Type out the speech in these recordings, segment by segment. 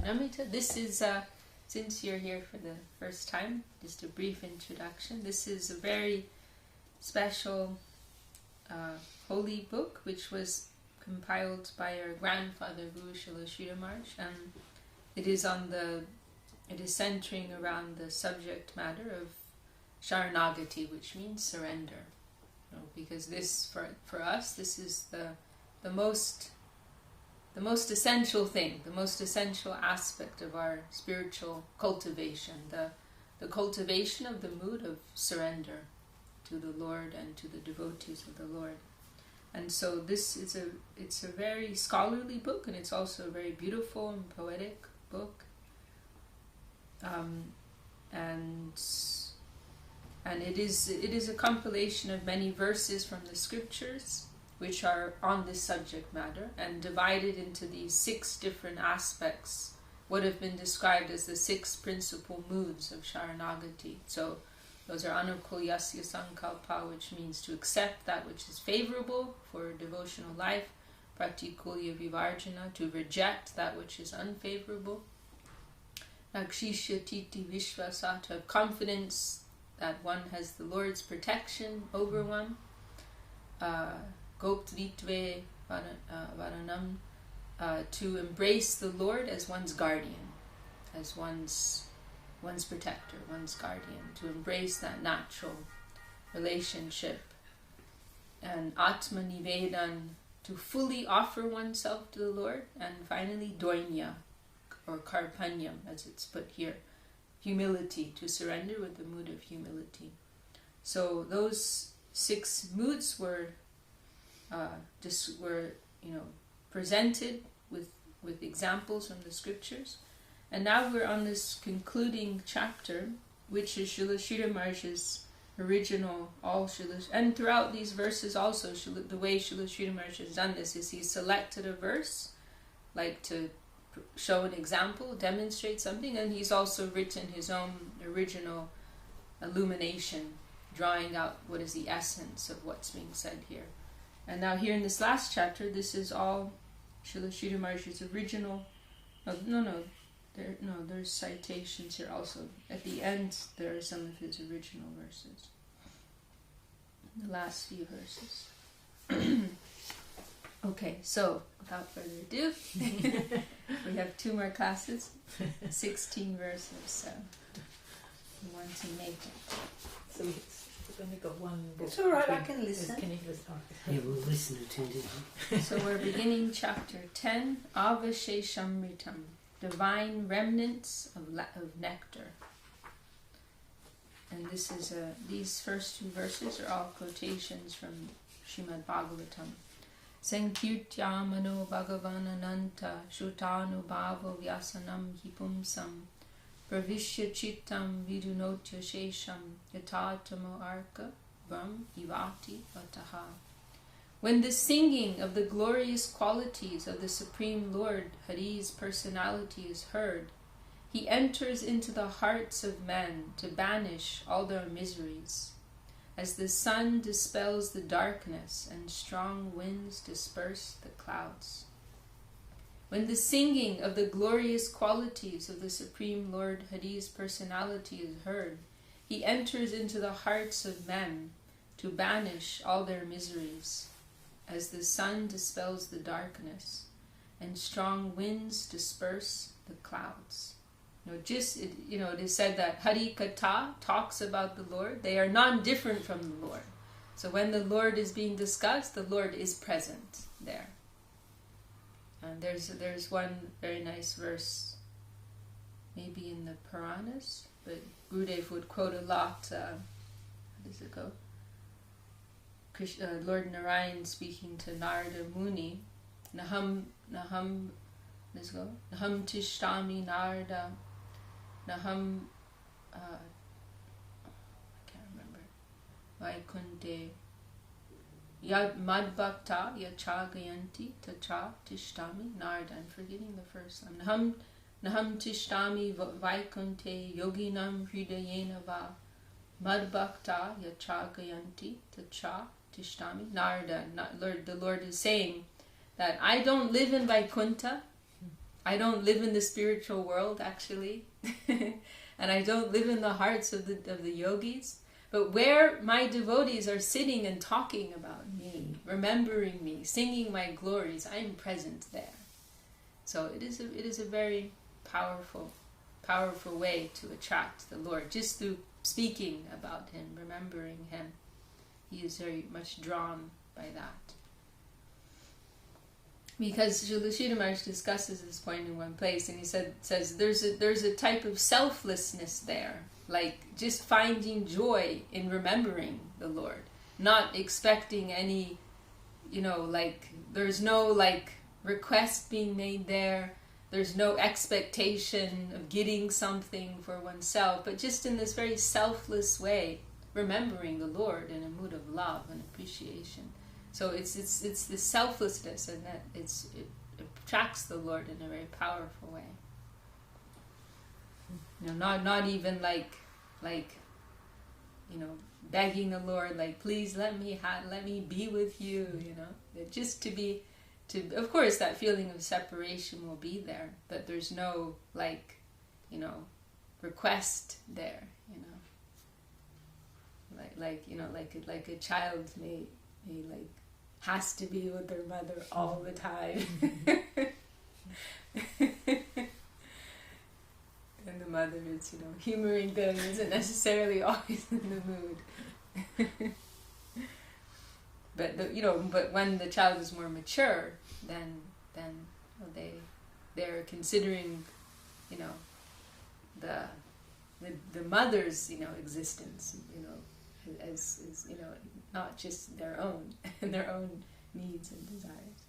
Namita. This is, since you're here for the first time, just a brief introduction. This is a very special holy book which was compiled by our grandfather Guru Srila Sridhar Maharaj, and it is centering around the subject matter of Sharanagati, which means surrender. Because this, for us, this is the most essential thing, the most essential aspect of our spiritual cultivation, the cultivation of the mood of surrender to the Lord and to the devotees of the Lord. And so this is it's a very scholarly book, and it's also a very beautiful and poetic book. And it is a compilation of many verses from the scriptures which are on this subject matter, and divided into these 6 different aspects, what have been described as the 6 principal moods of Sharanagati. So those are anukulyasya sankalpa, which means to accept that which is favorable for devotional life; pratikulya vivarjana, to reject that which is unfavorable; nakshishya titi vishvasa, to have confidence that one has the Lord's protection over one; goptritve varanam, to embrace the Lord as one's guardian, as one's protector, one's guardian, to embrace that natural relationship; and atma nivedan, to fully offer oneself to the Lord; and finally doinya, or karpanyam as it's put here, humility, to surrender with the mood of humility. So those 6 moods were presented with examples from the scriptures. And now we're on this concluding chapter, which is Srila Sridhar Maharaj's original, and throughout these verses also, the way Srila Sridhar Maharaj has done this is he's selected a verse, like to show an example, demonstrate something, and he's also written his own original illumination, drawing out what is the essence of what's being said here. And now here in this last chapter, this is all Srila Sridhar Maharaj's original. There's citations here also. At the end, there are some of his original verses. The last few verses. Okay, so without further ado, we have 2 more classes, 16 verses, so we want to make it. So we've only got one book. It's alright, I can listen. Can you listen? Yeah, we'll listen attentively. So we're beginning chapter 10, Avasheshamritam, divine remnants of nectar. And this is these first 2 verses are all quotations from Srimad Bhagavatam. Sankirtya mano bhagavan ananta shutanubhava vyasanam hipumsam pravishya chittam vidunotya shesham yatatamo arka vam ivati vataha. When the singing of the glorious qualities of the Supreme Lord Hari's personality is heard, he enters into the hearts of men to banish all their miseries. As the sun dispels the darkness and strong winds disperse the clouds. When the singing of the glorious qualities of the Supreme Lord Hari's personality is heard, he enters into the hearts of men to banish all their miseries. As the sun dispels the darkness and strong winds disperse the clouds. It is said that Hari Katha talks about the Lord. They are non-different from the Lord. So when the Lord is being discussed, the Lord is present there. And there's one very nice verse, maybe in the Puranas, but Gurudev would quote a lot. How does it go? Lord Narayan speaking to Narada Muni, Naham, let's go. Naham tishtami Narada, Naham, I can't remember. Vaikunte, Yad madbhakta yachagayanti tacha tishtami Narada. I'm forgetting the first one. Naham tishtami Vaikunte yoginam hridayena va madbhakta yachagayanti tacha tishtami Narada. The Lord is saying that I don't live in Vaikuntha, I don't live in the spiritual world, actually. And I don't live in the hearts of the yogis. But where my devotees are sitting and talking about me, remembering me, singing my glories, I'm present there. So it is a very powerful way to attract the Lord, just through speaking about Him, remembering Him. He is very much drawn by that. Because Srila Maharaj discusses this point in one place, and he says there's a type of selflessness there, like just finding joy in remembering the Lord, not expecting any, like there's no like request being made there. There's no expectation of getting something for oneself, but just in this very selfless way, remembering the Lord in a mood of love and appreciation. So it's the selflessness, and that it attracts the Lord in a very powerful way. Not even like begging the Lord, like, please let me be with you. Just of course that feeling of separation will be there, but there's no request there. Like a child may like has to be with their mother all the time. And the mother is, humoring them, isn't necessarily always in the mood. But when the child is more mature, then they're considering, the mother's, existence, as not just their own and their own needs and desires.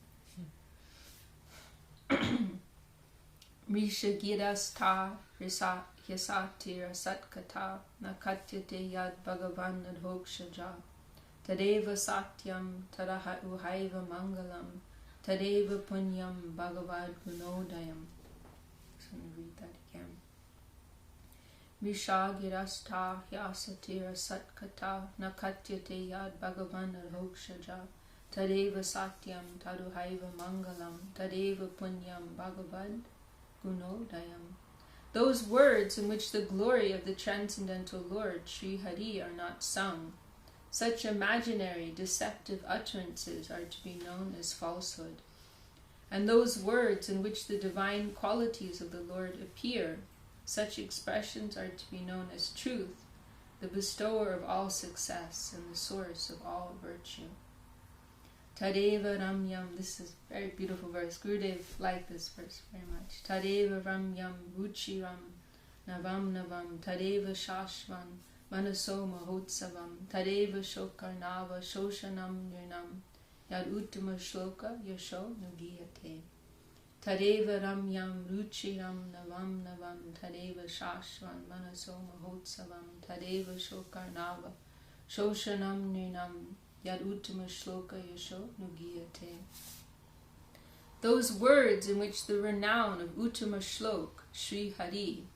Risha Girastha Yasatir Satkata Nakatyate Yad Bhagavan Adhokshaja Tadeva Satyam Tadaha Uhaiva Mangalam Tadeva Punyam Bhagavad Gunodayam. So I'm going to read that again. Vishagirastha Yasatira Satkata Nakatyate Yad Bhagavan Adhokshaja Tadeva Satyam Taduhaiva Mangalam Tadeva Punyam Bhagavad Gunodayam. Those words in which the glory of the Transcendental Lord Sri Hari are not sung, such imaginary, deceptive utterances are to be known as falsehood. And those words in which the divine qualities of the Lord appear, such expressions are to be known as truth, the bestower of all success and the source of all virtue. Tadeva Ramyam, this is a very beautiful verse. Gurudev liked this verse very much. Tadeva Ramyam Ruchiram Navam Navam Tadeva Shashvan Manaso Mahotsavam Tadeva Shokarnava Shoshanam Nirnam Yad Uttama Shloka Yasho Nugiyate. Tadeva Ramyam Ruchiram Navam Navam Tadeva Shashvan Manaso Mahotsavam Tadeva Shokarnava Shoshanam Nirnam Yad Uttama Shloka Yasho Nugiyate. Those words in which the renown of Uttama Shlok, Sri Hari,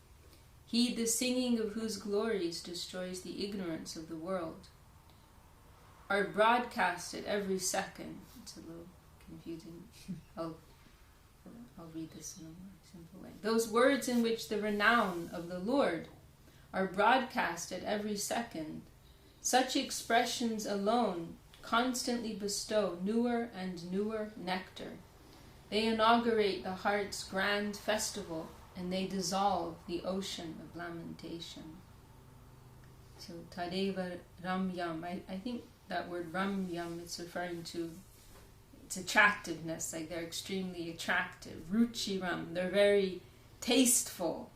he the singing of whose glories destroys the ignorance of the world, are broadcast at every second. It's a little confusing. I'll read this in a more simple way. Those words in which the renown of the Lord are broadcast at every second, such expressions alone constantly bestow newer and newer nectar. They inaugurate the heart's grand festival, and they dissolve the ocean of lamentation. So, Tadeva Ramyam, I think that word Ramyam, it's referring to its attractiveness, like they're extremely attractive. Ruchiram, they're very tasteful.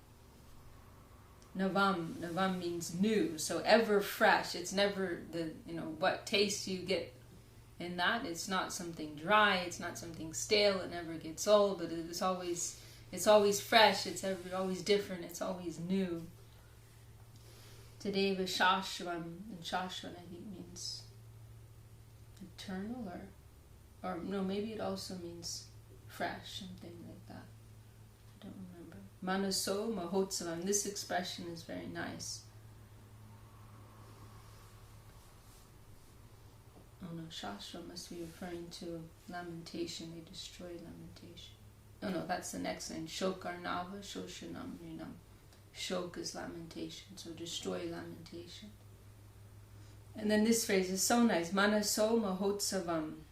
Navam means new, so ever fresh. It's never what taste you get in that. It's not something dry, it's not something stale, it never gets old, but it's always fresh, it's always different, it's always new. Tadeva Shashvan, and Shashvan I think means eternal, or no, maybe it also means fresh, something like that. I don't remember. Manaso Mahotsavam, this expression is very nice. Oh no, Shastra must be referring to lamentation. They destroy lamentation. no, that's the next line. Shokarnava Shoshanam Rinam. Shok is lamentation, so destroy lamentation. And then this phrase is so nice. Manaso Mahotsavam.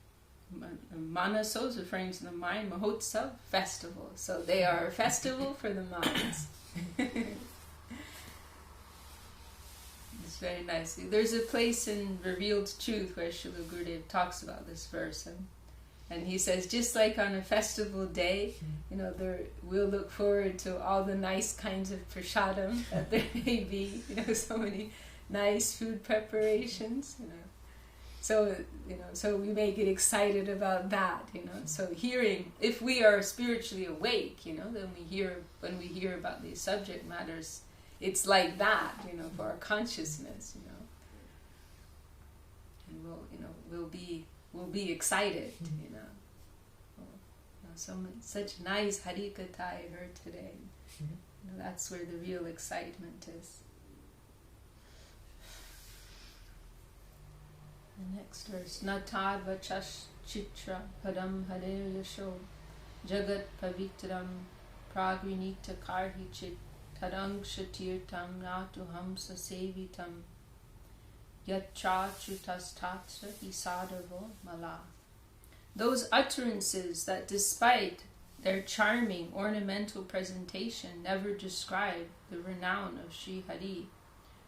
Manaso is referring to the mind. Mahotsav, festival. So they are a festival for the minds. It's very nice. There's a place in Revealed Truth where Srila Gurudev talks about this verse. And he says, just like on a festival day, we'll look forward to all the nice kinds of prasadam that there may be, so many nice food preparations, So we may get excited about that, So hearing, if we are spiritually awake, then when we hear about these subject matters, it's like that, for our consciousness, and we'll be excited, such nice Harikatha I heard today. That's where the real excitement is. The next verse. Natad vachash chitra padam harer yasho jagat pavitram pragrinita karhi chit tarang shatirtam natu hamsa sevitam yatra chutastatra isadavo mala. Those utterances that, despite their charming ornamental presentation, never describe the renown of Sri Hari,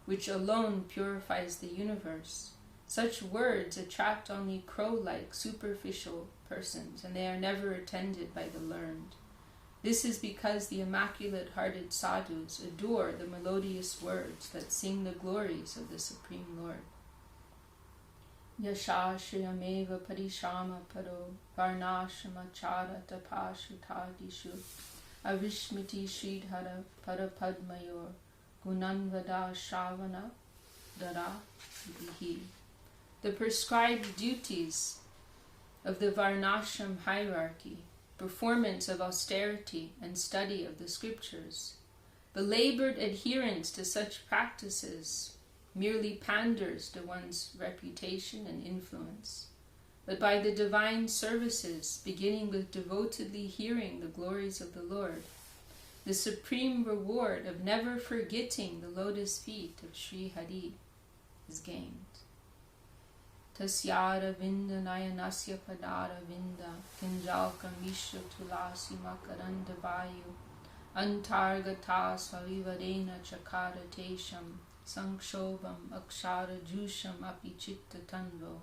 which alone purifies the universe. Such words attract only crow-like, superficial persons, and they are never attended by the learned. This is because the immaculate-hearted sadhus adore the melodious words that sing the glories of the Supreme Lord. Yashashriyameva parishama paro varnashamachara tapashutadishu avishmiti Sridhara parapadmayor gunanvada shravana dara vihi. The prescribed duties of the Varnashram hierarchy, performance of austerity and study of the scriptures, belabored adherence to such practices merely panders to one's reputation and influence. But by the divine services, beginning with devotedly hearing the glories of the Lord, the supreme reward of never forgetting the lotus feet of Sri Hari is gained. Tasyara vinda nayanasya padara vinda kinjalka mishra tulasi makaranda vayu antargata svavivarena chakara tesham Sankshobam akshara jusham apichitta tanvo.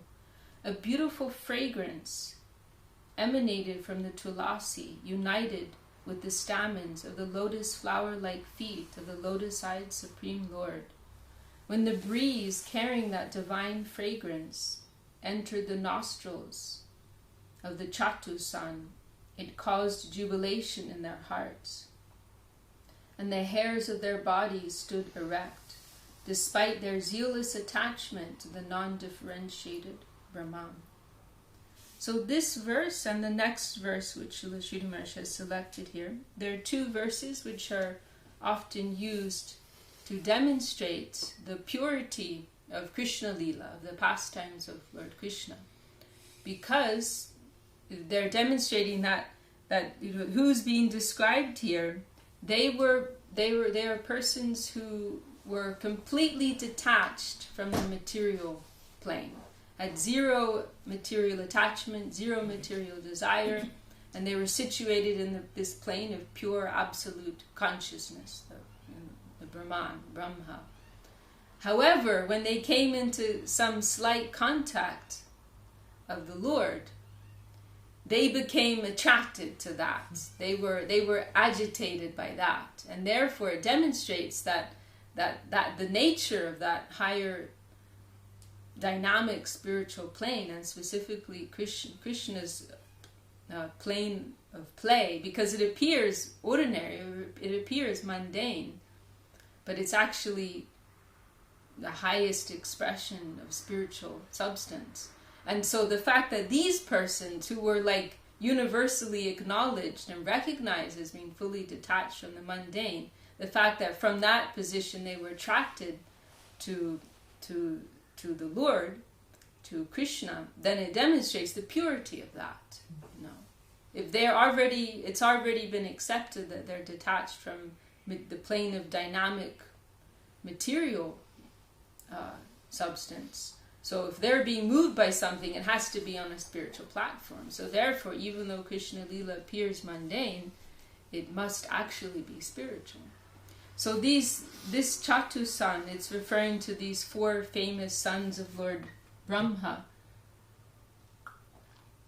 A beautiful fragrance emanated from the tulasi, united with the stamens of the lotus flower-like feet of the lotus-eyed Supreme Lord. When the breeze carrying that divine fragrance entered the nostrils of the Chatusan, it caused jubilation in their hearts, and the hairs of their bodies stood erect, despite their zealous attachment to the non-differentiated Brahman. So this verse and the next verse, which Srila Sridhar Maharaj has selected here, there are two verses which are often used to demonstrate the purity of Krishna Lila, of the pastimes of Lord Krishna, because they're demonstrating that who's being described here, they are persons who were completely detached from the material plane, had zero material attachment, zero material desire, and they were situated in this plane of pure absolute consciousness, the Brahman, Brahma. However, when they came into some slight contact of the Lord, they became attracted to that. They were agitated by that, and therefore it demonstrates that the nature of that higher dynamic spiritual plane, and specifically Krishna's plane of play, because it appears ordinary, it appears mundane, but it's actually the highest expression of spiritual substance. And so the fact that these persons who were like universally acknowledged and recognized as being fully detached from the mundane, the fact that from that position they were attracted to the Lord, to Krishna, then it demonstrates the purity of that. if it's already been accepted that they're detached from the plane of dynamic material substance. So if they're being moved by something, it has to be on a spiritual platform. So therefore, even though Krishna Lila appears mundane, it must actually be spiritual. So this Chatu son, it's referring to these 4 famous sons of Lord Brahma.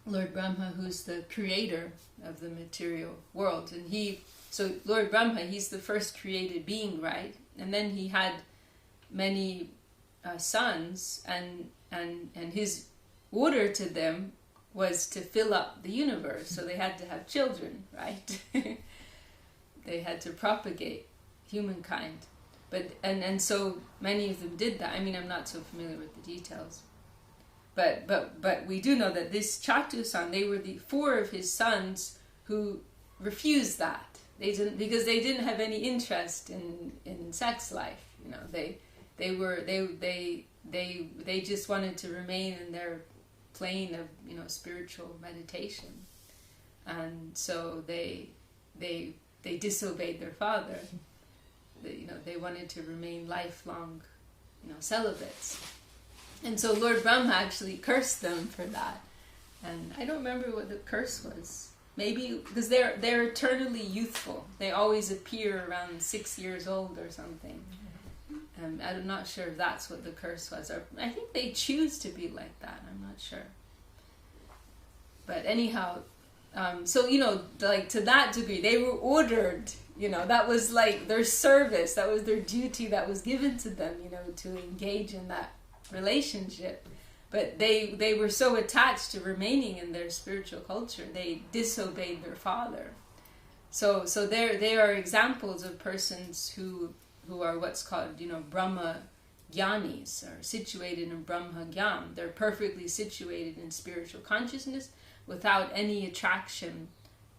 Lord Brahma, who's the creator of the material world. And so Lord Brahma, he's the first created being, right? And then he had many sons, and his order to them was to fill up the universe. So they had to have children, right? They had to propagate humankind. But and so many of them did that. I mean, I'm not so familiar with the details. But we do know that this Chatu son, they were the 4 of his sons who refused that. Because they didn't have any interest in sex life. You know, they just wanted to remain in their plane of, you know, spiritual meditation. And so they disobeyed their father. They wanted to remain lifelong, you know, celibates. And so Lord Brahma actually cursed them for that. And I don't remember what the curse was. Maybe because they're eternally youthful. They always appear around 6 years old or something. I'm not sure if that's what the curse was. Or I think they choose to be like that. I'm not sure. But anyhow, so, you know, like to that degree, they were ordered, you know, that was like their service. That was their duty that was given to them, you know, to engage in that relationship. But they were so attached to remaining in their spiritual culture, they disobeyed their father. So they are examples of persons who are what's called, you know, Brahma Gyanis, or situated in Brahma Gyan. They're perfectly situated in spiritual consciousness without any attraction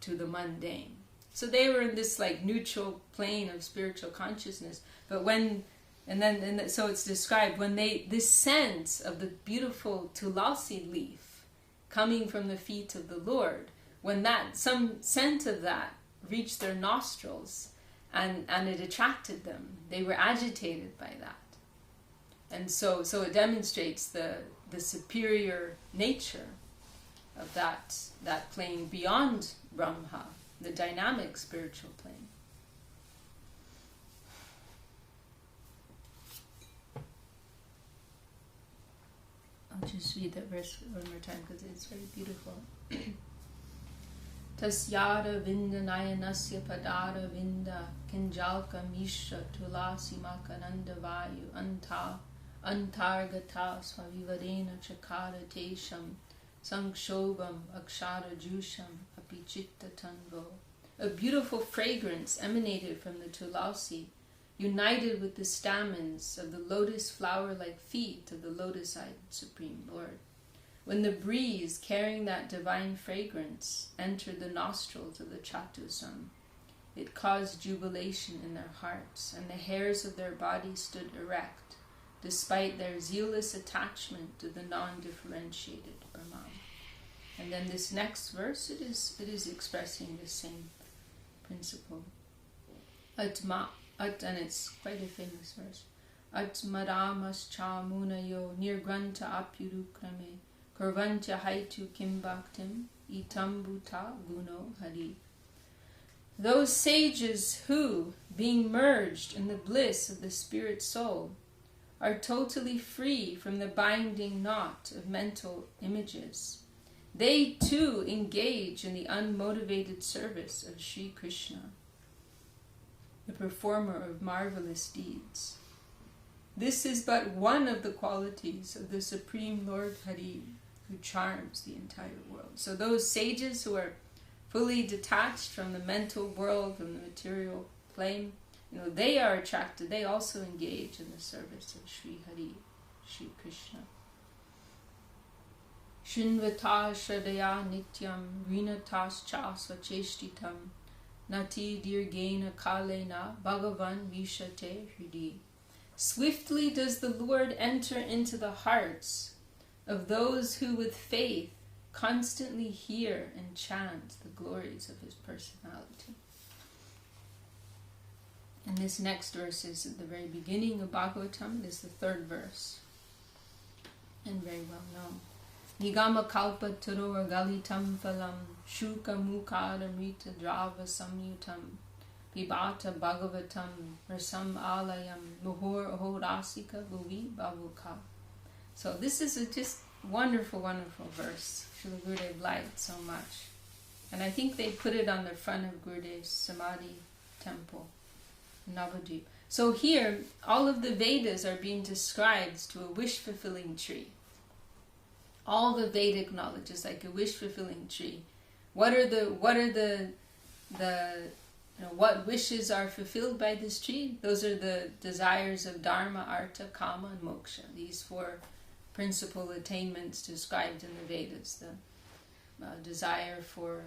to the mundane. So they were in this like neutral plane of spiritual consciousness. But so it's described when this sense of the beautiful tulasi leaf coming from the feet of the Lord, when some scent of that reached their nostrils and it attracted them, they were agitated by that. And so it demonstrates the superior nature of that plane beyond Brahma, the dynamic spiritual plane. I'll just read that verse one more time because it's very beautiful. Tasyara vinda nayanasya padara vinda kinjalka mishra tulasi makananda vayu antargata swavivarena chakara tesham sankshobam akshara jusham apichitta tanvo. A beautiful fragrance emanated from the tulasi, united with the stamens of the lotus flower-like feet of the lotus-eyed Supreme Lord. When the breeze carrying that divine fragrance entered the nostrils of the Chatu-san, it caused jubilation in their hearts, and the hairs of their bodies stood erect, despite their zealous attachment to the non-differentiated Brahman. And then this next verse, it is expressing the same principle. And it's quite a famous verse. Atmaramas cha munayo nirgranta apyurukrame kurvantya haitu kim bhaktim itambuta guno hari. Those sages who, being merged in the bliss of the spirit soul, are totally free from the binding knot of mental images, they too engage in the unmotivated service of Sri Krishna, the performer of marvelous deeds. This is but one of the qualities of the Supreme Lord Hari, who charms the entire world. So those sages who are fully detached from the mental world, from the material plane, you know, they are attracted, they also engage in the service of Sri Hari, Sri Krishna. Shinvata Shradaya Nityam Rinatas Cha Svacheshtitam Nati Dirgena Kalena Bhagavan Vishate Hridi. Swiftly does the Lord enter into the hearts of those who with faith constantly hear and chant the glories of his personality. And this next verse is at the very beginning of Bhagavatam. It is the third verse, and very well known. Nigama kalpa turor galitam phalam shuka mukara mrita drava samyutam pibata bhagavatam rasam alayam muhur ahorasika bhuvi bavuka. So this is a just wonderful, wonderful verse. Srila Gurudev liked so much. And I think they put it on the front of Gurudev's Samadhi temple in Navadvip. So here, all of the Vedas are being described to a wish-fulfilling tree. All the Vedic knowledge is like a wish-fulfilling tree. What wishes are fulfilled by this tree? Those are the desires of Dharma, Artha, Kama, and Moksha. These four principal attainments described in the Vedas. The desire for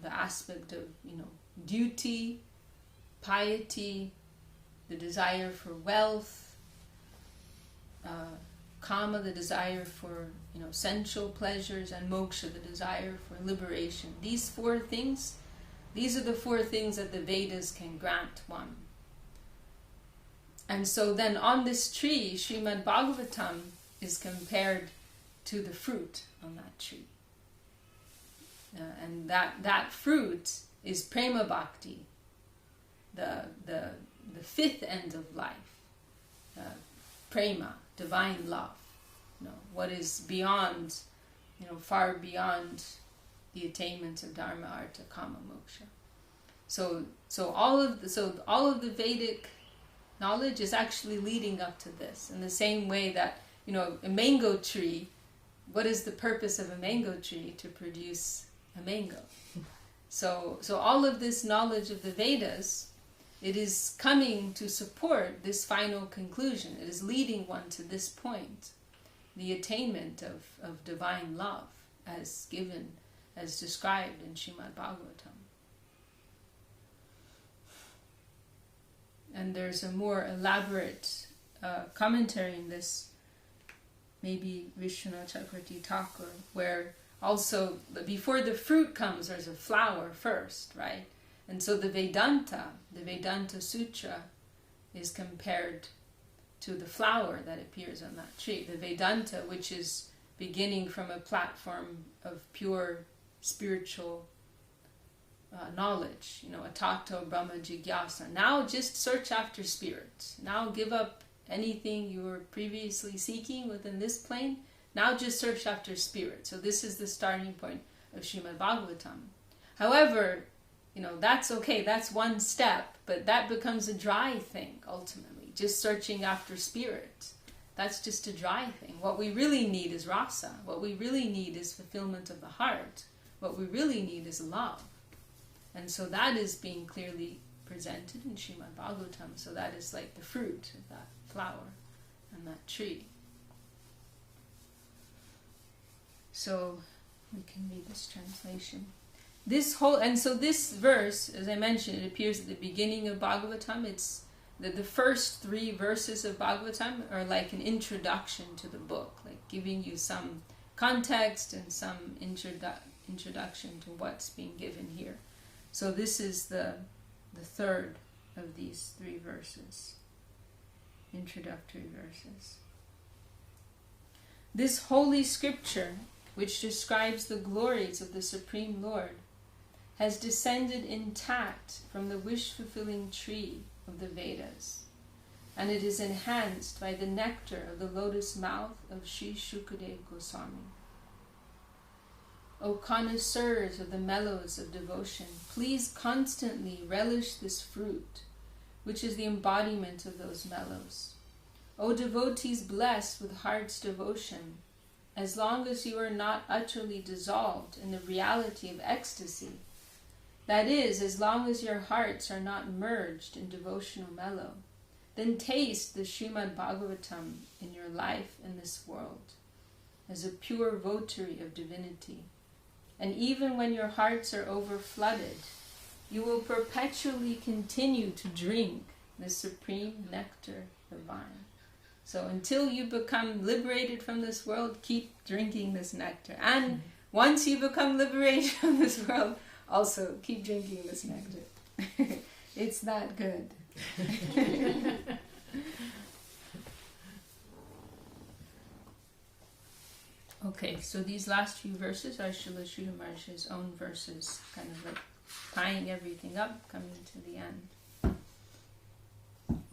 the aspect of duty, piety, the desire for wealth, Kama, the desire for sensual pleasures, and Moksha, the desire for liberation. These four things, these are the four things that the Vedas can grant one. And so then on this tree, Srimad Bhagavatam is compared to the fruit on that tree. And that fruit is Prema Bhakti, the fifth end of life. Prema, divine love. What is beyond, far beyond the attainments of Dharma, Artha, Kama, Moksha. So all of the Vedic knowledge is actually leading up to this. In the same way that, a mango tree, what is the purpose of a mango tree? To produce a mango. So all of this knowledge of the Vedas, it is coming to support this final conclusion. It is leading one to this point, the attainment of divine love as described in Srimad Bhagavatam. And there's a more elaborate commentary in this, maybe Vishwanath Chakravarti Thakur, where also before the fruit comes, there's a flower first, right? And so the Vedanta Sutra is compared to the flower that appears on that tree. The Vedanta, which is beginning from a platform of pure spiritual knowledge, atato brahma jigyasa. Now just search after spirit. Now give up anything you were previously seeking within this plane. Now just search after spirit. So this is the starting point of Srimad Bhagavatam. However, that's okay, that's one step, but that becomes a dry thing ultimately. Just searching after spirit. That's just a dry thing. What we really need is rasa. What we really need is fulfillment of the heart. What we really need is love. And so that is being clearly presented in Srimad Bhagavatam. So that is like the fruit of that flower and that tree. So we can read this translation. This verse, as I mentioned, it appears at the beginning of Bhagavatam. It's the first three verses of Bhagavatam are like an introduction to the book, like giving you some context and some introduction to what's being given here. So this is the third of these three verses, introductory verses. This holy scripture, which describes the glories of the Supreme Lord, has descended intact from the wish-fulfilling tree of the Vedas, and it is enhanced by the nectar of the lotus mouth of Sri Shukadev Goswami. O connoisseurs of the mellows of devotion, please constantly relish this fruit, which is the embodiment of those mellows. O devotees blessed with heart's devotion, as long as you are not utterly dissolved in the reality of ecstasy, that is, as long as your hearts are not merged in devotional mellow, then taste the Srimad Bhagavatam in your life in this world, as a pure votary of divinity. And even when your hearts are overflooded, you will perpetually continue to drink the supreme nectar divine. So until you become liberated from this world, keep drinking this nectar. And once you become liberated from this world, also keep drinking this nectar. It's that good. Okay, so these last few verses are Srila Sridhar Maharaj's own verses, kind of like tying everything up, coming to the end.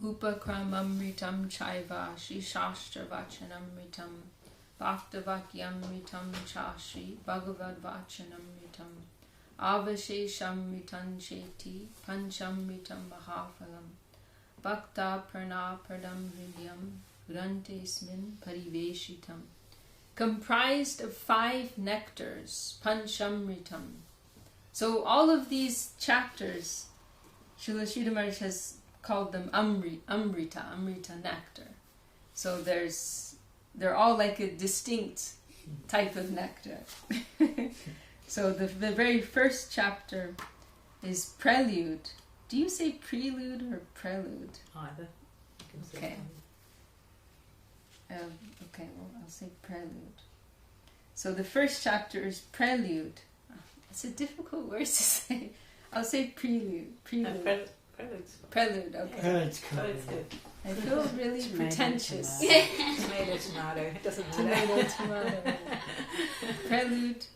Upakramamritam chaiva Sri Shastra Vachanamritam Bhaktavakyamritam cha Sri Bhagavad Vachanamritam Avasheshamritam Sheti Panchamritam Mahafalam Bhakta Prana Pradam Hridyam Grantesmin Pariveshitam, comprised of 5 nectars, Panchamritam. So all of these chapters, Srila Sridhar Maharaj has called them Amrita nectar. So they're all like a distinct type of nectar. So the very first chapter is Prelude. Do you say prelude or prelude? Either. Okay. Okay, well, I'll say prelude. So the first chapter is Prelude. It's a difficult word to say. I'll say prelude. Prelude. Prelude, okay. Prelude's good. I feel really Tomato, pretentious. Tomato, tomato. It doesn't matter. Tomato. Prelude.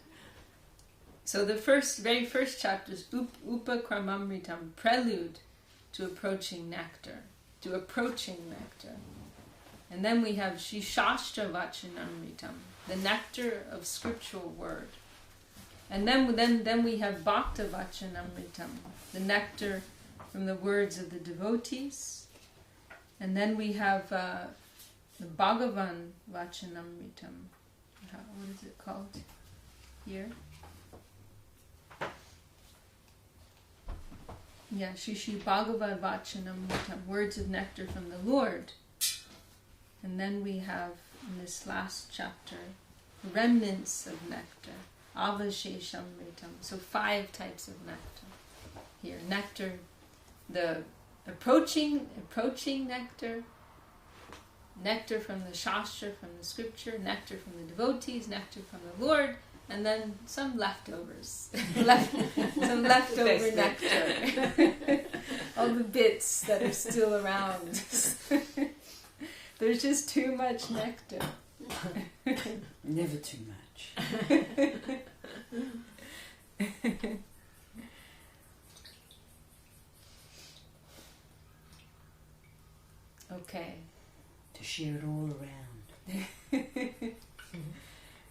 So the very first chapter is Upakramamritam, prelude to approaching nectar. And then we have Sri Shastra Vachanamritam, the nectar of scriptural word. And then we have Bhakta Vachanamritam, the nectar from the words of the devotees. And then we have the Bhagavan Vachanamritam. What is it called here? Yeah, Sri Sri Bhagavad Vachanamritam, words of nectar from the Lord. And then we have, in this last chapter, remnants of nectar, Avasheshamritam. So 5 types of nectar here. Nectar, the approaching nectar, nectar from the Shastra, from the scripture, nectar from the devotees, nectar from the Lord, and then some leftovers. Some leftover nectar. All the bits that are still around. There's just too much nectar. Never too much. Okay. To share it all around.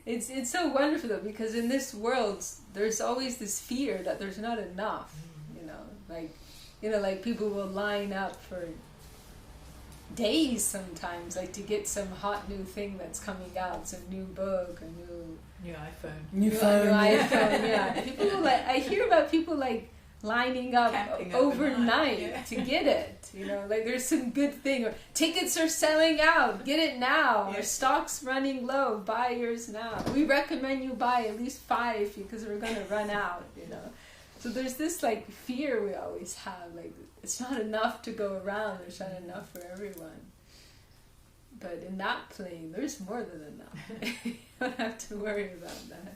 It's so wonderful though, because in this world there's always this fear that there's not enough. Like people will line up for days sometimes, like to get some hot new thing that's coming out, some new book, a new iPhone. New iPhone, yeah. People will I hear about people like lining up overnight to get it. Like there's some good thing, or tickets are selling out, get it now, or stock's running low, buy yours now. We recommend you buy at least 5 because we're going to run out. So there's this like fear we always have, like it's not enough to go around, there's not enough for everyone. But in that plane, there's more than enough. You don't have to worry about that.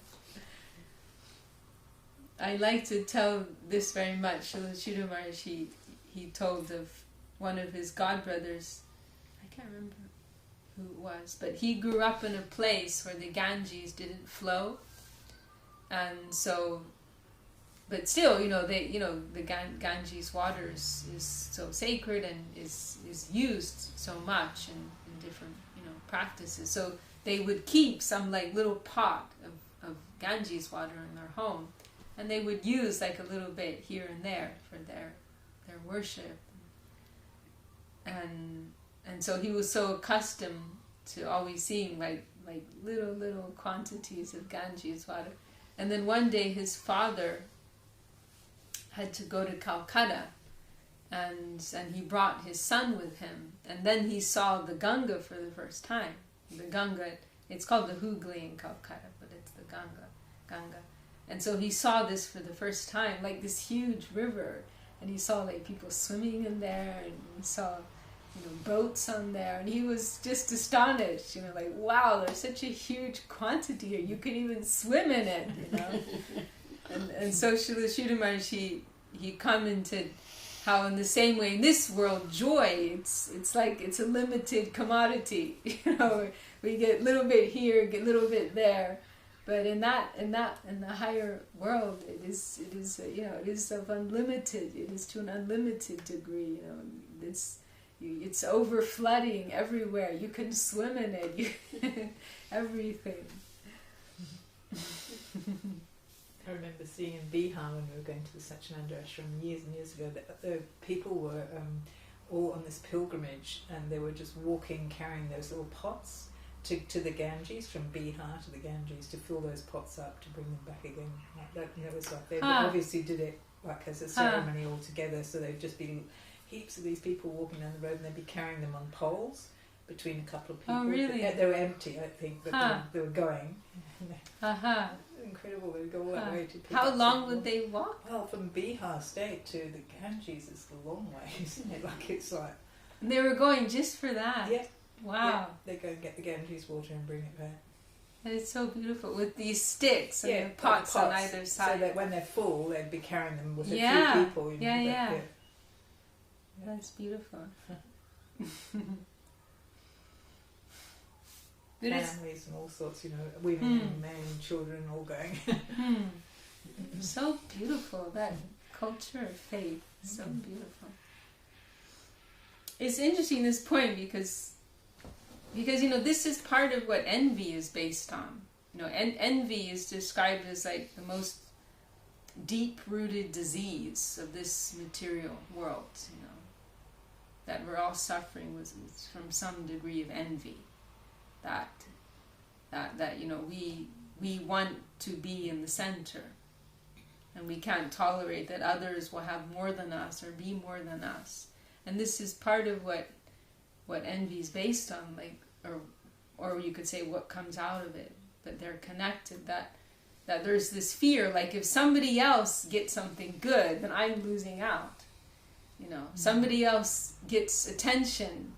I like to tell this very much. Srila Sridhar Maharaj, he told of one of his godbrothers, I can't remember who it was, but he grew up in a place where the Ganges didn't flow, and so, but still, the Ganges waters is so sacred and is used so much in different practices. So they would keep some like little pot of Ganges water in their home. And they would use like a little bit here and there for their worship. And so he was so accustomed to always seeing like little quantities of Ganges water. And then one day his father had to go to Calcutta, and he brought his son with him. And then he saw the Ganga for the first time. The Ganga, it's called the Hooghly in Calcutta, but it's the Ganga. And so he saw this for the first time, like this huge river, and he saw like people swimming in there, and he saw boats on there, and he was just astonished, like, wow, there's such a huge quantity here, you can even swim in it, and so Srila Sridhar Maharaj, he commented how in the same way in this world, joy, it's like it's a limited commodity, we get a little bit here, get a little bit there, but in the higher world, it is of unlimited, it is to an unlimited degree, it's over flooding everywhere. You can swim in it. Everything. I remember seeing in Bihar when we were going to the Satchidananda Ashram years and years ago that the people were all on this pilgrimage, and they were just walking, carrying those little pots to the Ganges, from Bihar to the Ganges, to fill those pots up to bring them back again. Like that, it was like they obviously did it like as a ceremony all together. So they'd just be heaps of these people walking down the road, and they'd be carrying them on poles between a couple of people. Oh, really? They were empty, I think, but they were going. Incredible, they would go all that way to pick How up long some would they walk? Well, from Bihar state to the Ganges is a long way, isn't it? Like, it's like... They were going just for that? Yeah. Wow. Yeah, they go and get the Ganges water and bring it back. And it's so beautiful, with these sticks and the like pots on either side. So that when they're full, they'd be carrying them with a few people. That's beautiful. Families and all sorts, women and men and children all going. So beautiful, that culture of faith. So beautiful. It's interesting, this point, because this is part of what envy is based on. Envy is described as like the most deep-rooted disease of this material world, that we're all suffering was from some degree of envy. That we want to be in the center, and we can't tolerate that others will have more than us or be more than us. And this is part of what envy is based on, like, or you could say what comes out of it. But they're connected. That there's this fear, like if somebody else gets something good, then I'm losing out. Somebody else gets attention,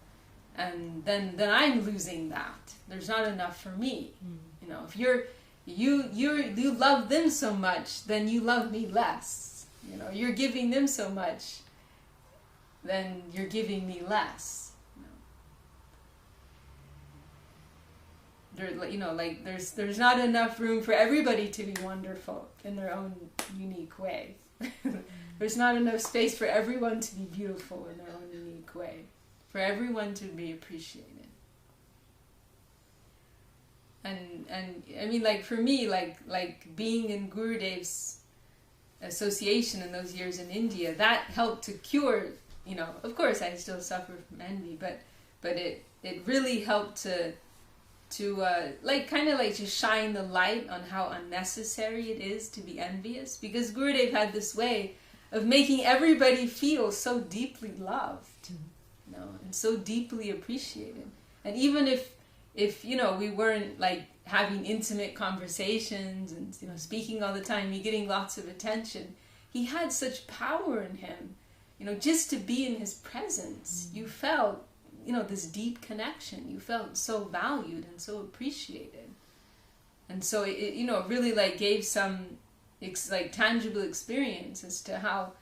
and then I'm losing that. There's not enough for me. If you love them so much, then you love me less. You're giving them so much, then you're giving me less. There's not enough room for everybody to be wonderful in their own unique way. There's not enough space for everyone to be beautiful in their own unique way, for everyone to be appreciated. And I mean, like, for me, like being in Gurudev's association in those years in India, that helped to cure, of course I still suffer from envy, but it really helped to just shine the light on how unnecessary it is to be envious, because Gurudev had this way of making everybody feel so deeply loved, and so deeply appreciated. And even if we weren't like having intimate conversations and speaking all the time, you getting lots of attention, he had such power in him, just to be in his presence, you felt this deep connection. You felt so valued and so appreciated. And so it really like gave some tangible experience as to how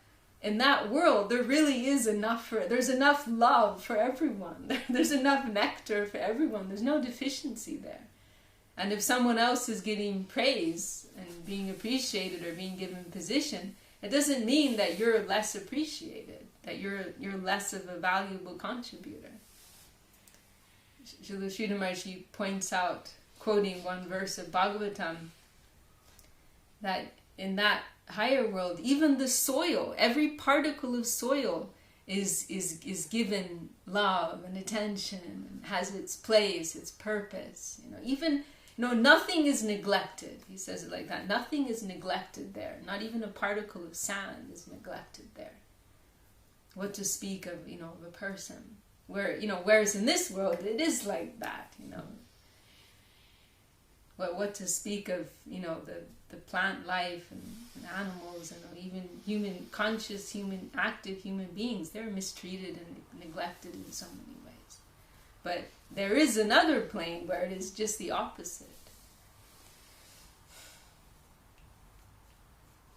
in that world there really is there's enough love for everyone. There's enough nectar for everyone. There's no deficiency there. And if someone else is getting praise and being appreciated or being given position, it doesn't mean that you're less appreciated, that you're less of a valuable contributor. Srila Sridhar Maharaj points out, quoting one verse of Bhagavatam, that in that higher world, even the soil, every particle of soil is given love and attention, and has its place, its purpose. Nothing is neglected. He says it like that. Nothing is neglected there. Not even a particle of sand is neglected there. What to speak of, of a person. Whereas in this world it is like that, What to speak of, the plant life and animals, and even conscious human, active human beings, they're mistreated and neglected in so many ways. But there is another plane where it is just the opposite.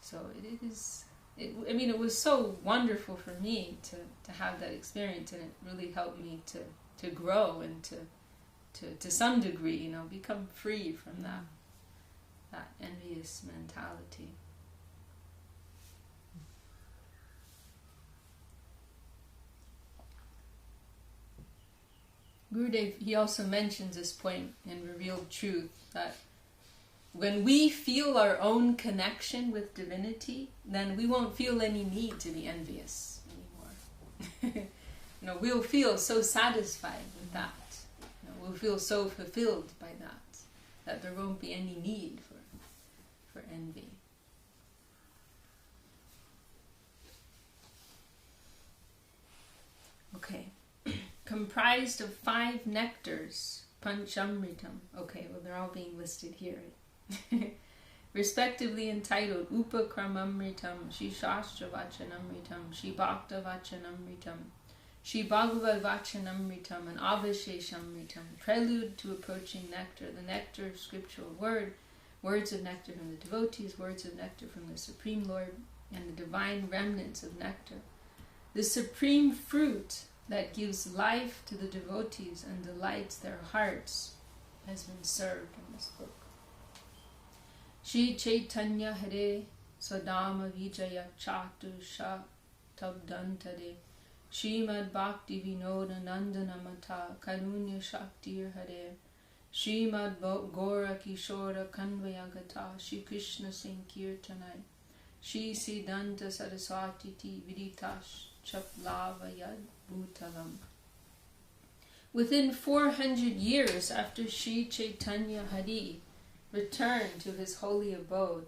So it was so wonderful for me to have that experience, and it really helped me to grow and to some degree, become free from that envious mentality. Gurudev, he also mentions this point in Revealed Truth, that when we feel our own connection with divinity, then we won't feel any need to be envious anymore. We'll feel so satisfied with that. We'll feel so fulfilled by that there won't be any need for envy. Okay. Comprised of 5 nectars, Panchamritam. Okay, well, they're all being listed here. Respectively entitled Upakramamritam, Shishastra Vachanamritam, Shibhakta Vachanamritam, Shibhagavad Vachanamritam, and Avasheshamritam. Prelude to approaching nectar, the nectar of scriptural word, words of nectar from the devotees, words of nectar from the Supreme Lord, and the divine remnants of nectar. The supreme fruit that gives life to the devotees and delights their hearts has been served in this book. Shri Chaitanya Hare Swadama Vijaya Chatusha Tabdantade Srimad Bhakti Vinoda Nandana Mata Karunya Shaktir Hare Srimad Gora Kishora Kanvayagata Shri Krishna Sankirtanai Shri Siddhanta Saraswati Ti Viditash Chaplava Yad Bhutalam. Within 400 years after Shri Chaitanya Hari returned to his holy abode,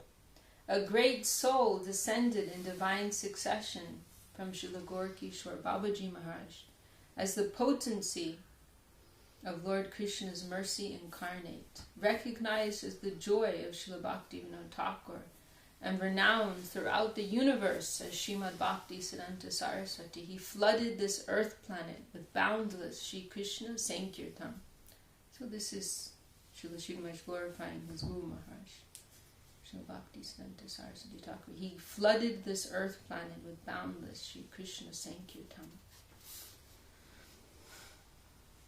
a great soul descended in divine succession from Srila Gaura-Kishore Babaji Maharaj as the potency of Lord Krishna's mercy incarnate, recognized as the joy of Srila Bhaktivinoda Thakur, and renowned throughout the universe as Srimad Bhakti Siddhanta Saraswati. He flooded this earth planet with boundless Shri Krishna Sankirtan. So this is Srila Sri Maharaj glorifying his Guru Maharaj, Srila Bhakti Siddhanta Saraswati Thakur. He flooded this earth planet with boundless Shri Krishna Sankirtan.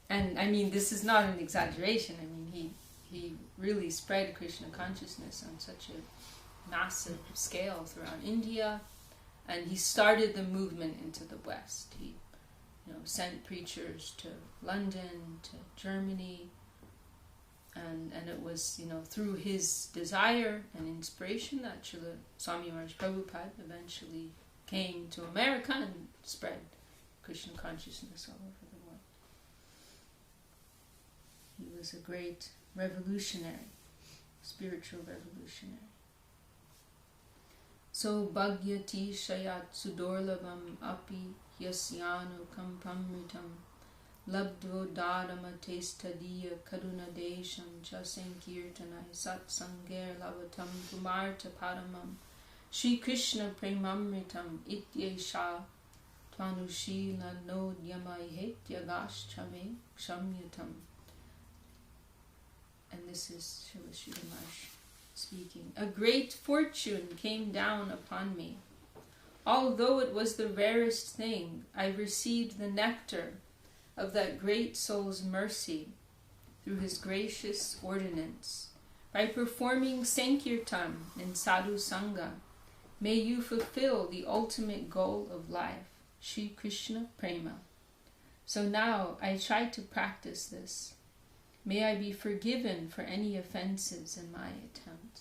And I mean, this is not an exaggeration. I mean, he really spread Krishna consciousness on such a massive scale throughout India, and he started the movement into the West. He sent preachers to London, to Germany, and it was through his desire and inspiration that Srila Swami Maharaj Prabhupada eventually came to America and spread Krishna consciousness all over the world. He was a great revolutionary, spiritual revolutionary. So bhagyati shayat sudorlabam api yasyanu kampamritam labdvo dadamatestadiya karunadesham cha sankirtanai satsanger lavatam kumarta paramam Shri Krishna premamritam ityesha tvanushila nodyamai hetyagashchame kshamyatam. And this is Srila Sri Maharaj speaking. A great fortune came down upon me. Although it was the rarest thing, I received the nectar of that great soul's mercy through his gracious ordinance. By performing Sankirtan in Sadhu Sangha, may you fulfill the ultimate goal of life, Shri Krishna Prema. So now I try to practice this. May I be forgiven for any offenses in my attempt.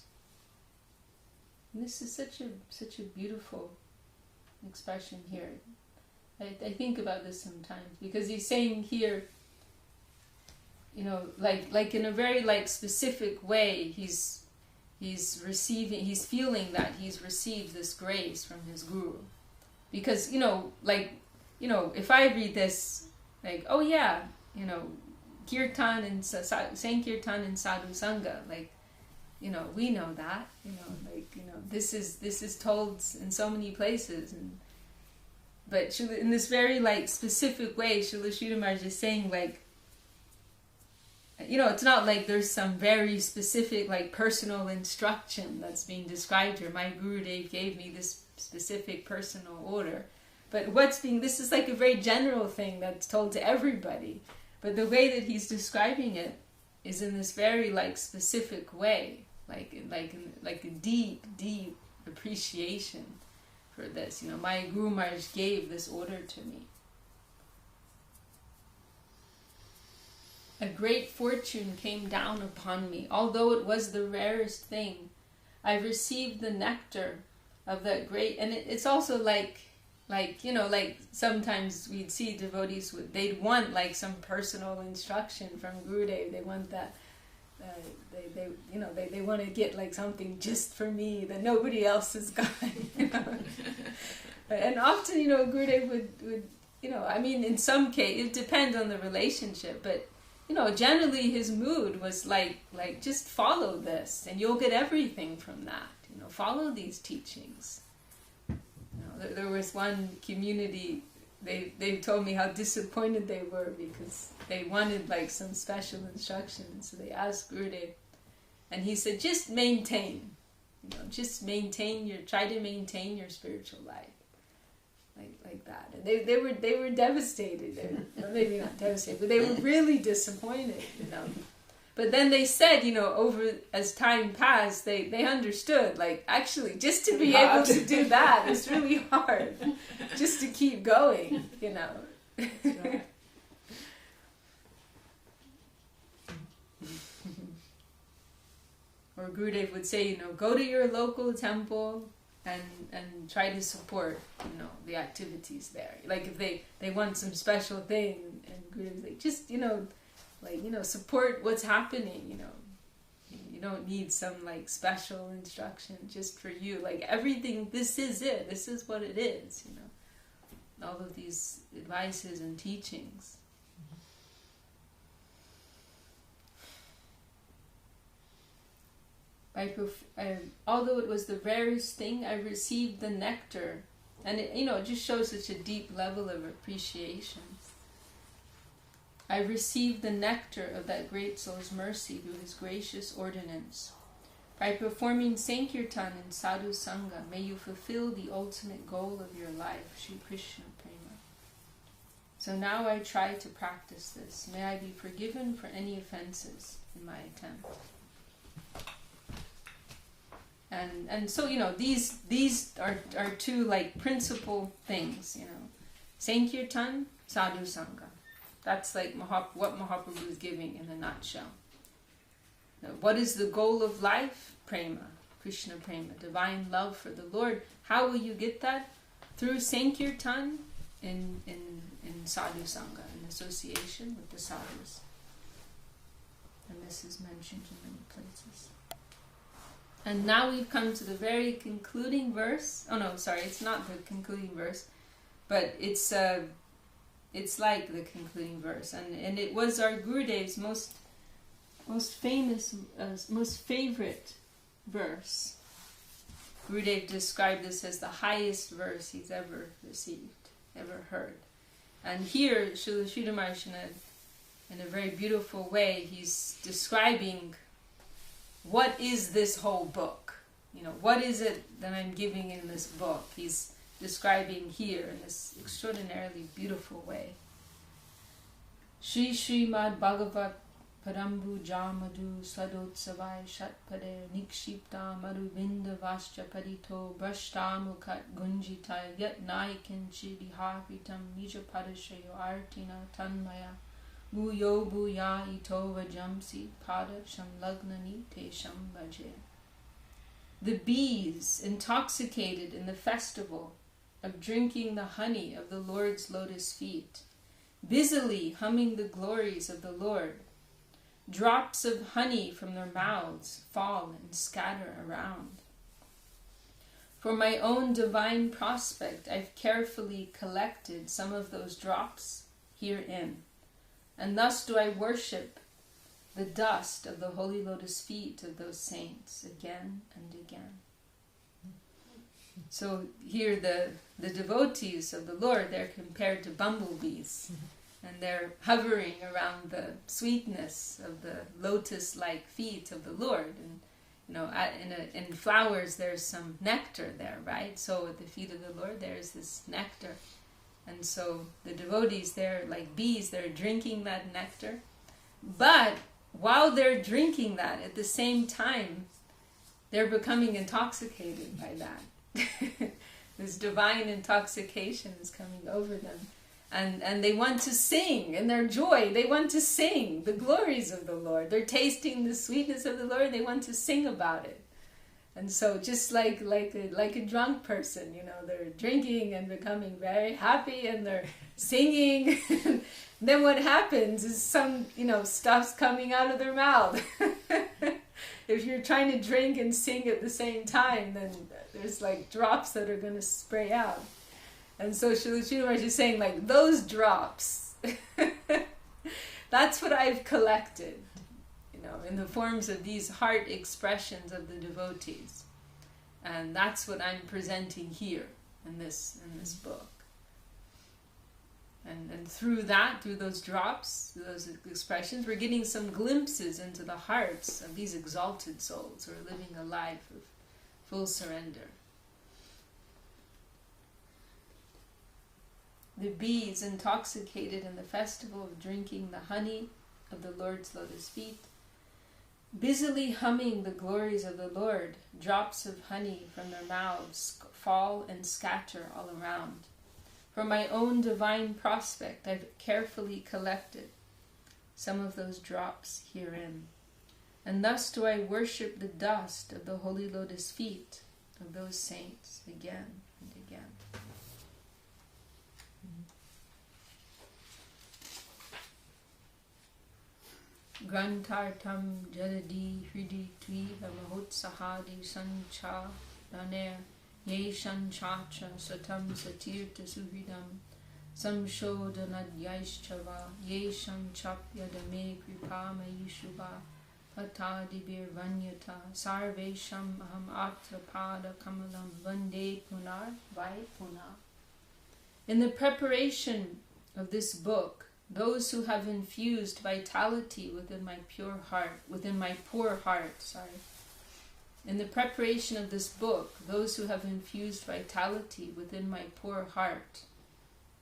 And this is such a beautiful expression here. I think about this sometimes because he's saying here, like in a very specific way, he's feeling that he's received this grace from his guru. Because if I read this, oh yeah, Kirtan and Sankirtan and Sadhu Sangha, you know, we know that, you know, like, you know, this is told in so many places, but in this very like specific way, Srila Sridhar Maharaj is saying, like, you know, it's not like there's some very specific like personal instruction that's being described here. My Gurudev gave me this specific personal order, but this is like a very general thing that's told to everybody. But the way that he's describing it is in this very like specific way, like a deep appreciation for this. You know, my Guru Maharaj gave this order to me. A great fortune came down upon me. Although it was the rarest thing, I received the nectar of that great... And it's also like, you know, like sometimes we'd see devotees, they'd want like some personal instruction from Gurudev. They want that, they want to get like something just for me that nobody else has got, you know. And often, you know, Gurudev would, you know, I mean, in some case, it depends on the relationship, but you know, generally his mood was like just follow this and you'll get everything from that. You know, follow these teachings. You know, there was one community, they told me how disappointed they were because they wanted like some special instructions. So they asked Gurudev, and he said, just maintain. You know, just try to maintain your spiritual life. Like that, and they were devastated. Well, maybe not devastated, but they were really disappointed, you know. But then they said, you know, as time passed, they understood, like, actually, just to be able to do that is really hard. Just to keep going, you know. Right. Or Gurudev would say, you know, go to your local temple and try to support, you know, the activities there. Like if they want some special thing, and Gurudev's like, just, you know, like, you know, support what's happening, you know. You don't need some like special instruction just for you. Like everything, this is it. This is what it is, you know. All of these advices and teachings. Although it was the rarest thing, I received the nectar. And it, you know, it just shows such a deep level of appreciation. I received the nectar of that great soul's mercy through his gracious ordinance. By performing Sankirtan and Sadhu Sangha, may you fulfill the ultimate goal of your life, Sri Krishna Prema. So now I try to practice this. May I be forgiven for any offenses in my attempt. And so, you know, these are two like principal things, you know. Sankirtan, Sadhu Sangha. That's like what Mahaprabhu is giving in a nutshell. Now, what is the goal of life? Prema, Krishna Prema, divine love for the Lord. How will you get that? Through Sankirtan in Sadhu Sangha, in association with the sadhus. And this is mentioned in many places. And now we've come to the very concluding verse. Oh no, sorry, it's not the concluding verse, but it's like the concluding verse, and it was our Gurudev's most famous, most favorite verse. Gurudev described this as the highest verse he's ever received, ever heard. And here, Srila Sridhar Maharaj, in a very beautiful way, he's describing what is this whole book? You know, what is it that I'm giving in this book? He's describing here in this extraordinarily beautiful way. Sri Srimad Bhagavat Parambu Jamadu Sadotsavai Shatpade Nikshipta Maruvinda Vascha Parito Brashtamukat Gunjita Yat Naikinchi Diharitam Nijapadashayo Artina Tanmaya Bhuyo Bhuya Ito Vajamsi Pada Shamlagnani Te Shambaje. The bees, intoxicated in the festival of drinking the honey of the Lord's lotus feet, busily humming the glories of the Lord, drops of honey from their mouths fall and scatter around. For my own divine prospect, I've carefully collected some of those drops herein, and thus do I worship the dust of the holy lotus feet of those saints again and again. So here the devotees of the Lord, they're compared to bumblebees, and they're hovering around the sweetness of the lotus-like feet of the Lord. And you know, in flowers there's some nectar there, right? So at the feet of the Lord there's this nectar. And so the devotees, they're like bees, they're drinking that nectar. But while they're drinking that, at the same time, they're becoming intoxicated by that. This divine intoxication is coming over them. And they want to sing in their joy. They want to sing the glories of the Lord. They're tasting the sweetness of the Lord. They want to sing about it. And so just like a drunk person, you know, they're drinking and becoming very happy and they're singing. Then what happens is some, you know, stuff's coming out of their mouth. If you're trying to drink and sing at the same time, then there's like drops that are going to spray out. And so Srila Maharaj is saying, like, those drops, that's what I've collected, you know, in the forms of these heart expressions of the devotees. And that's what I'm presenting here in this book. And through that, through those drops, those expressions, we're getting some glimpses into the hearts of these exalted souls who are living a life of full surrender. The bees, intoxicated in the festival of drinking the honey of the Lord's lotus feet, busily humming the glories of the Lord, drops of honey from their mouths fall and scatter all around. For my own divine prospect, I've carefully collected some of those drops herein. And thus do I worship the dust of the holy lotus feet of those saints again and again. Grantartam jaladi hridi tviha mahotsahadi sancha daner yeshan chacha satam satirta suhridam samshodanadyaischava yeshan chapyadame kripama yishubha patadibir vanyata sarvesham aham atrapada kamalam vande punar vai punar. In the preparation of this book, those who have infused vitality within my pure heart, within my poor heart, In the preparation of this book, those who have infused vitality within my poor heart.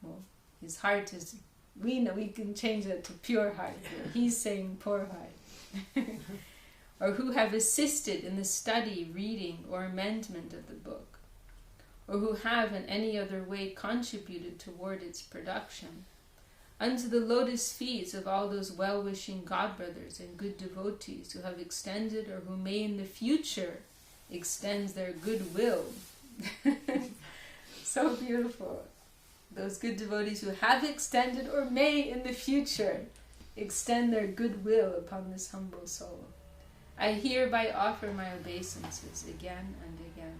Well, his heart is, we know, we can change it to pure heart. He's saying poor heart. Or who have assisted in the study, reading, or amendment of the book. Or who have in any other way contributed toward its production. Unto the lotus feet of all those well-wishing godbrothers and good devotees who have extended or who may in the future extend their goodwill. So beautiful. Those good devotees who have extended or may in the future extend their goodwill upon this humble soul. I hereby offer my obeisances again and again.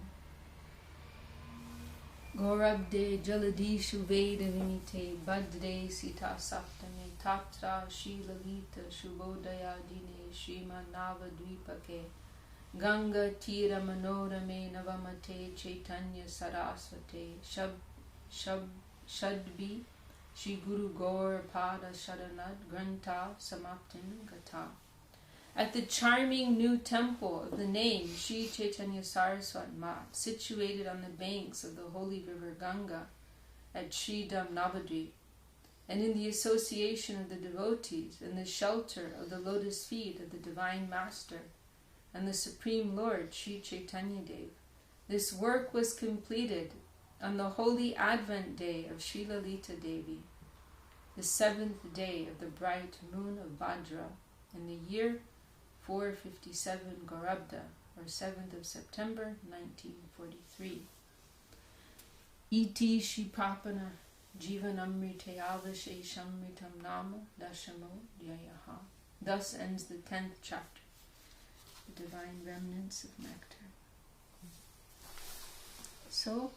Gorabde jaladishu veda vinite badde sita saptame tatra shilalita shubodaya dine shriman navadvipake ganga tira manorame navamate chaitanya sarasvate shadbi Shri Guru Gaur Pada Sharanad Granta Samaptin Gata. At the charming new temple of the name Shri Chaitanya Saraswat Mat, situated on the banks of the holy river Ganga at Sridham Navadvip, and in the association of the devotees, in the shelter of the lotus feet of the Divine Master and the Supreme Lord Shri Chaitanya Dev, this work was completed on the holy Advent day of Sri Lalita Devi, the 7th day of the bright moon of Bhadra, in the year 457 Gaurabda, or 7th of September, 1943. Iti Sri Prapanna-jivanamrtam avasheshamritam nama dashamo dhyayaha. Thus ends the 10th chapter, the divine remnants of nectar. So,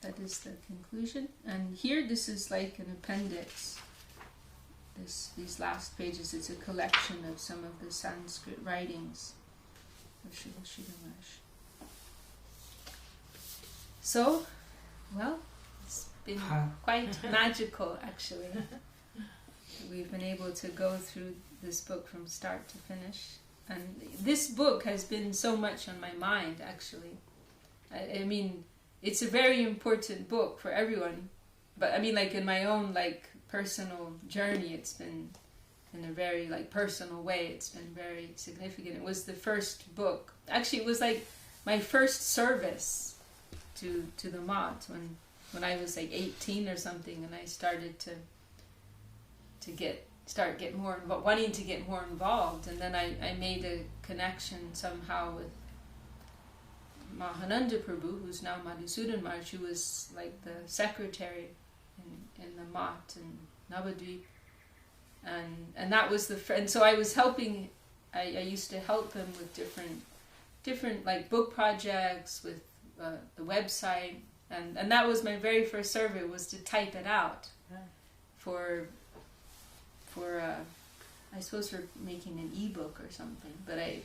that is the conclusion. And here, this is like an appendix these last pages. It's a collection of some of the Sanskrit writings of Srila Sridhar Maharaj. So, well, it's been quite magical, actually. We've been able to go through this book from start to finish. And this book has been so much on my mind, actually. I mean, it's a very important book for everyone. But I mean, like in my own like personal journey, it's been in a very like personal way. It's been very significant. It was the first book. Actually, it was like my first service to the Mat when I was like 18 or something, and I started to get more involved, wanting to get more involved, and then I made a connection somehow with Mahananda Prabhu, who's now Madhusudan Maharaj, who was like the secretary in the Mat in Navadvip, and that was and so I was helping. I used to help him with different like book projects, with the website, and that was my very first survey, was to type it out for I suppose for making an ebook or something. But I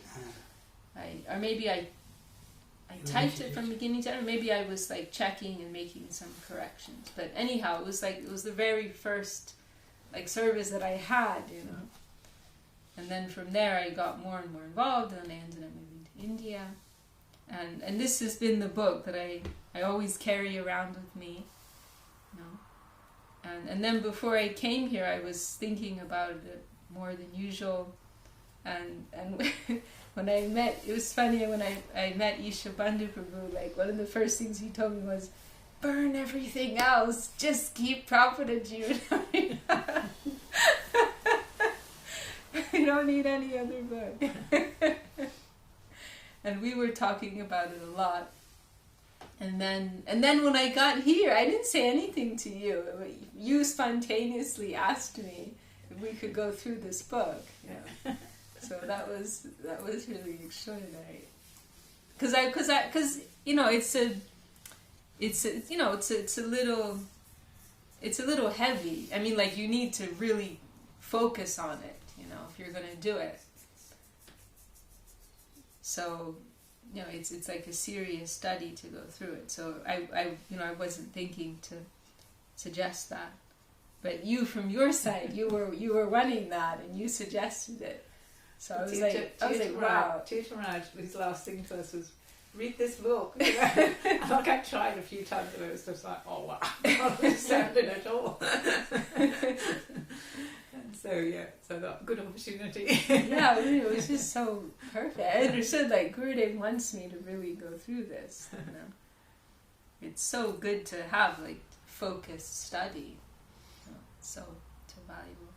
typed it from beginning to end. Maybe I was like checking and making some corrections. But anyhow, it was the very first like service that I had, you know. And then from there I got more and more involved, and I ended up moving to India. And this has been the book that I always carry around with me, you know. And then before I came here, I was thinking about it more than usual. And when I met, it was funny, when I met Isha Bandhu Prabhu, like one of the first things he told me was, burn everything else, just keep Prapanna-jivanamrtam. You don't need any other book. And we were talking about it a lot. And then when I got here, I didn't say anything to you. You spontaneously asked me if we could go through this book. Yeah. So that was really extraordinary. Because you know, it's a little heavy. I mean, like, you need to really focus on it, you know, if you're going to do it. So, you know, it's like a serious study to go through it. So I wasn't thinking to suggest that, but you, from your side, you were running that, and you suggested it. So I was like, wow. Teacher Maharaj, his last thing to us was, read this book. And like, I tried a few times, and it was just like, oh wow, I don't understand it at all. So yeah, so that good opportunity. Yeah, it was just so perfect. I understood, like, Gurudev wants me to really go through this, you know. It's so good to have like focused study. You know, it's so valuable.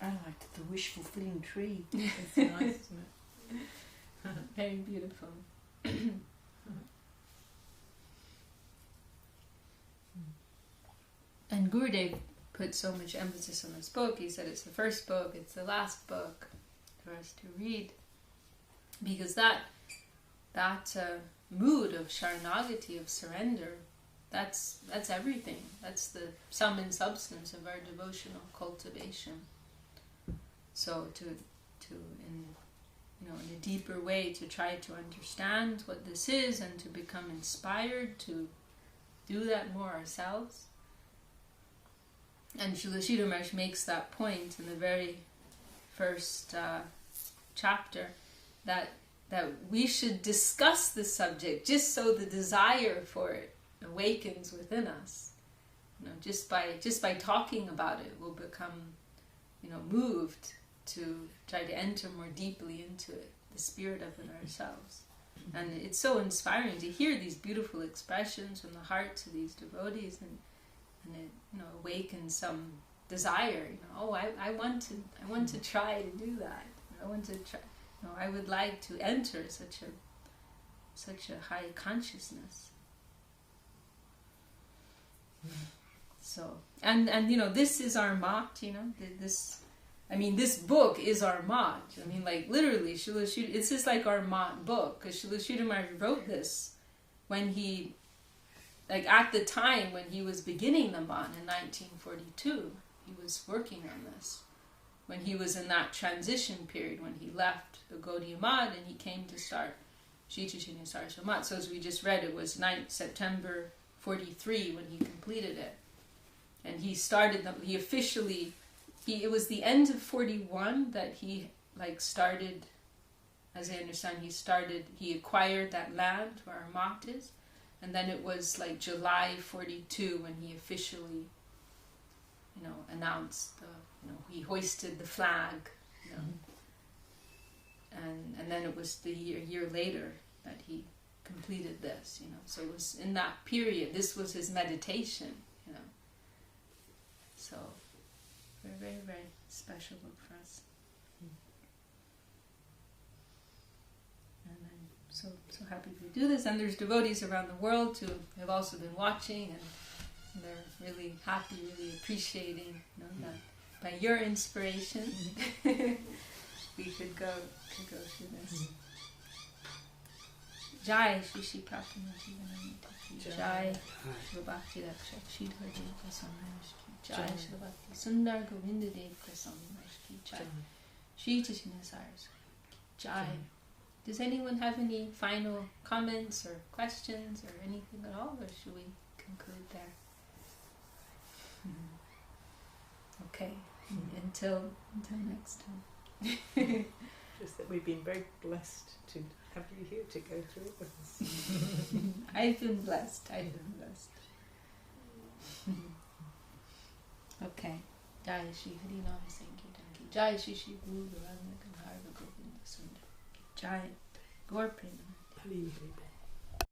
I liked the wish-fulfilling tree. It's nice, isn't it? Very beautiful. And Gurudev put so much emphasis on this book. He said it's the first book, it's the last book for us to read, because that mood of Sharanagati, of surrender, that's everything. That's the sum and substance of our devotional cultivation. So in a deeper way, to try to understand what this is, and to become inspired to do that more ourselves. And Srila Sridhar Maharaj makes that point in the very first chapter, that we should discuss this subject just so the desire for it awakens within us. You know, just by talking about it, we'll become, you know, moved to try to enter more deeply into it, the spirit of it ourselves. And it's so inspiring to hear these beautiful expressions from the hearts of these devotees, and it, you know, awakens some desire. You know, oh, I want to try to do that. I want to try. You know, I would like to enter such a high consciousness. So, and you know, this is our mat. You know, this book is our mat. I mean, like, literally, it's just like our mat book, because Srila Sridhar Maharaj wrote this when he, like, at the time when he was beginning the mat in 1942. was working on this. When he was in that transition period, when he left the Gaudiya Math and he came to start Sri Chaitanya Saraswati Math. So as we just read, it was 9th September 43 when he completed it. And he started, it was the end of 41 that he started, as I understand, he acquired that land where our Math is. And then it was like July 42 when he officially, announced he hoisted the flag, and then it was a year later that he completed this, So it was in that period. This was his meditation, So, very, very, very special book for us. And I'm so happy to do this. And there's devotees around the world who have also been watching, and they're really happy, really appreciating, that by your inspiration, we could go through this. Jai Sri Sri Prapanna-jivanamrtam. Jai Bhakti Rakshak Sridhar Deva-Goswami. Jai Srila Bhakti Sundar Govinda Deva-Goswami. Jai Sri Chaitanya Saraswati. Jai. Does anyone have any final comments or questions or anything at all, or should we conclude there? Okay. Until next time. Just that we've been very blessed to have you here to go through it with us. I've been blessed. Okay. Jai Shri Hari Nam Sankirtan Ki Jai Shri Shri Guru Govinda Govinda Sundar Ki Jai Gaur Prema.